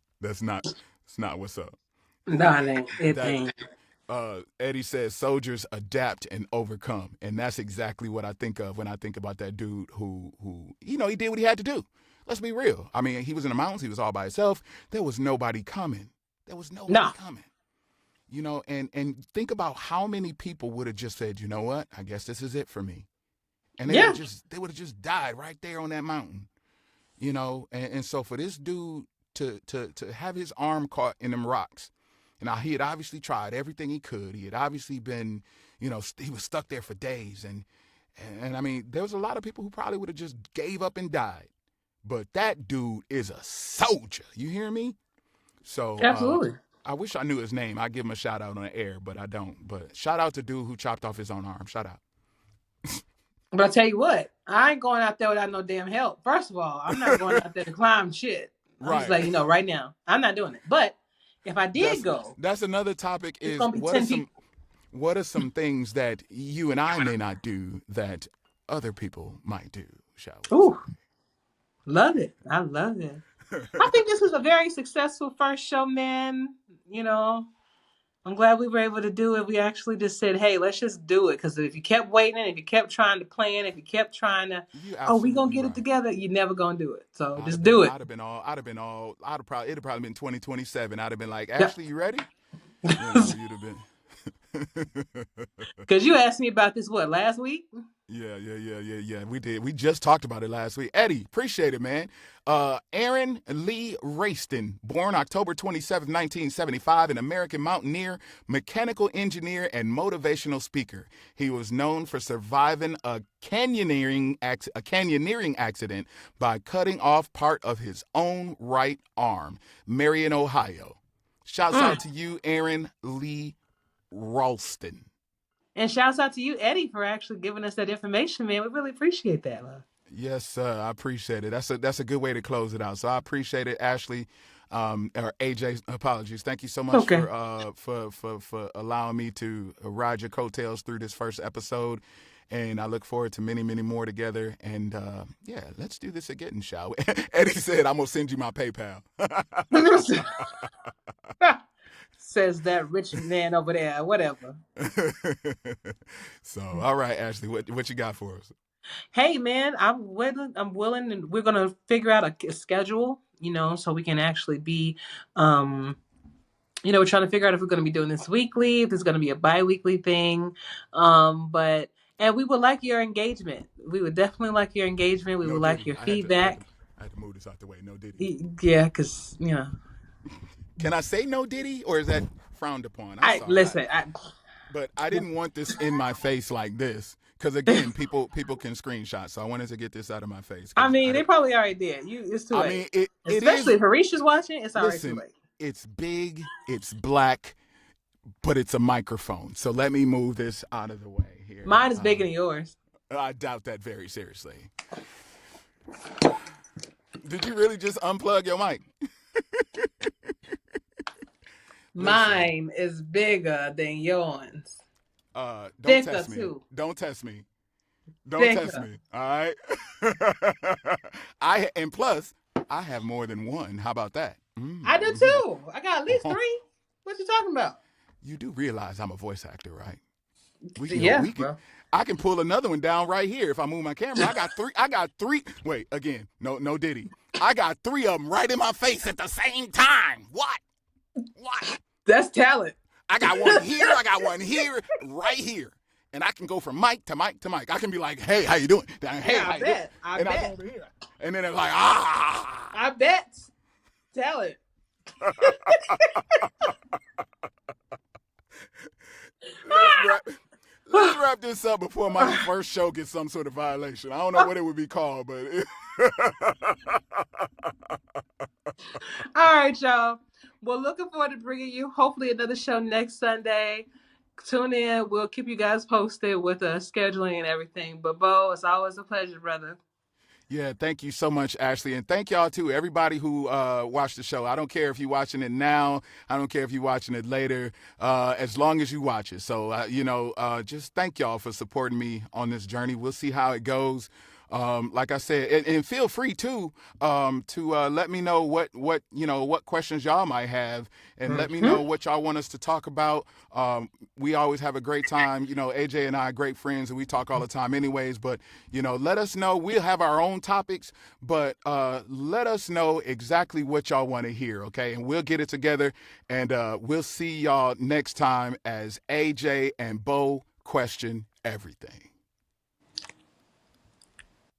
what's up. No, it ain't. It That ain't. Eddie says soldiers adapt and overcome, and that's exactly what I think of when I think about that dude who he did what he had to do. Let's be real. I mean, he was in the mountains. He was all by himself. There was nobody coming. There was nobody No. coming. And think about how many people would have just said, you know what? I guess this is it for me. And Yeah. they would have just died right there on that mountain. And so for this dude to have his arm caught in them rocks, and now he had obviously tried everything he could. He had obviously been, he was stuck there for days. And I mean, there was a lot of people who probably would have just gave up and died. But that dude is a soldier. You hear me? So Absolutely. I wish I knew his name. I'd give him a shout out on the air, but I don't. But shout out to dude who chopped off his own arm. Shout out. But I tell you what, I ain't going out there without no damn help. First of all, I'm not going out there to climb shit. I'm just Right. letting you know right now. I'm not doing it. But if I did That's go, that's another topic it's is gonna be 10 people. what are some things that you and I may not do that other people might do, shall we Ooh, love it. I love it. I think this was a very successful first show, man. You know, I'm glad we were able to do it. We actually just said, hey, let's just do it. Because if you kept waiting, if you kept trying to plan, if you kept trying to, You oh, we going to absolutely get it right. together, you're never going to do it. So just do it. It'd have probably been 2027. I'd have been like, Yeah. Ashley, you ready? You'd have been. Because you asked me about this, what, last week? Yeah. We did. We just talked about it last week. Eddie, appreciate it, man. Aaron Lee Rayston, born October 27, 1975, an American mountaineer, mechanical engineer, and motivational speaker. He was known for surviving a canyoneering accident by cutting off part of his own right arm. Marion, Ohio. Shouts out to you, Aaron Lee Ralston. And shouts out to you, Eddie, for actually giving us that information, man. We really appreciate that, love. Yes, sir. I appreciate it. That's a good way to close it out. So I appreciate it, Ashley, or AJ. Apologies. Thank you so much Okay. for allowing me to ride your coattails through this first episode, and I look forward to many, many more together. And yeah, let's do this again, shall we? Eddie said, "I'm gonna send you my PayPal." Says that rich man over there, whatever. So, all right, Ashley, what you got for us? Hey, man, I'm willing, and we're gonna figure out a schedule, so we can actually be, we're trying to figure out if we're gonna be doing this weekly, if it's gonna be a bi-weekly thing, but and we would like your engagement. We would definitely like your engagement. We No would like Diddy. your feedback. I had to move this out the way. No Diddy. Yeah, because Can I say no Diddy, or is that frowned upon? I'm sorry. listen. But I didn't want this in my face like this, because again, people can screenshot. So I wanted to get this out of my face. I mean, they probably already did. It's too late. I mean, it Especially is. if Harish is watching, it's already too Listen, late. it's big, it's black, but it's a microphone. So let me move this out of the way here. Mine is bigger than yours. I doubt that very seriously. Did you really just unplug your mic? Mine is bigger than yours. Don't Thicker, test me. too. Don't test me. Don't Thicker. test me. All right. And plus, I have more than one. How about that? I do too. I got at least 3. What you talking about? You do realize I'm a voice actor, right? Bro. I can pull another one down right here if I move my camera. I got three. Wait, again, no Diddy. I got 3 of them right in my face at the same time. What? What? That's talent. I got one here. I got one here, right here. And I can go from mic to mic to mic. I can be like, hey, how you doing? Hey, Yeah, how I you doing? bet. I And I go bet. over here. And then it's like, ah. I bet. Talent. Let's wrap this up before my first show gets some sort of violation. I don't know what it would be called, but All right, y'all. Well, looking forward to bringing you hopefully another show next Sunday. Tune in. We'll keep you guys posted with scheduling and everything. But Bo, it's always a pleasure, brother. yeah, thank you so much, Ashley. And thank y'all, too, everybody who watched the show. I don't care if you're watching it now. I don't care if you're watching it later, as long as you watch it. So, just thank y'all for supporting me on this journey. We'll see how it goes. Like I said, and feel free too to let me know what questions y'all might have, and let me know what y'all want us to talk about. We always have a great time. AJ and I are great friends, and we talk all the time, anyways. But let us know. We'll have our own topics, but let us know exactly what y'all want to hear, okay? And we'll get it together, and we'll see y'all next time as AJ and Bo question everything.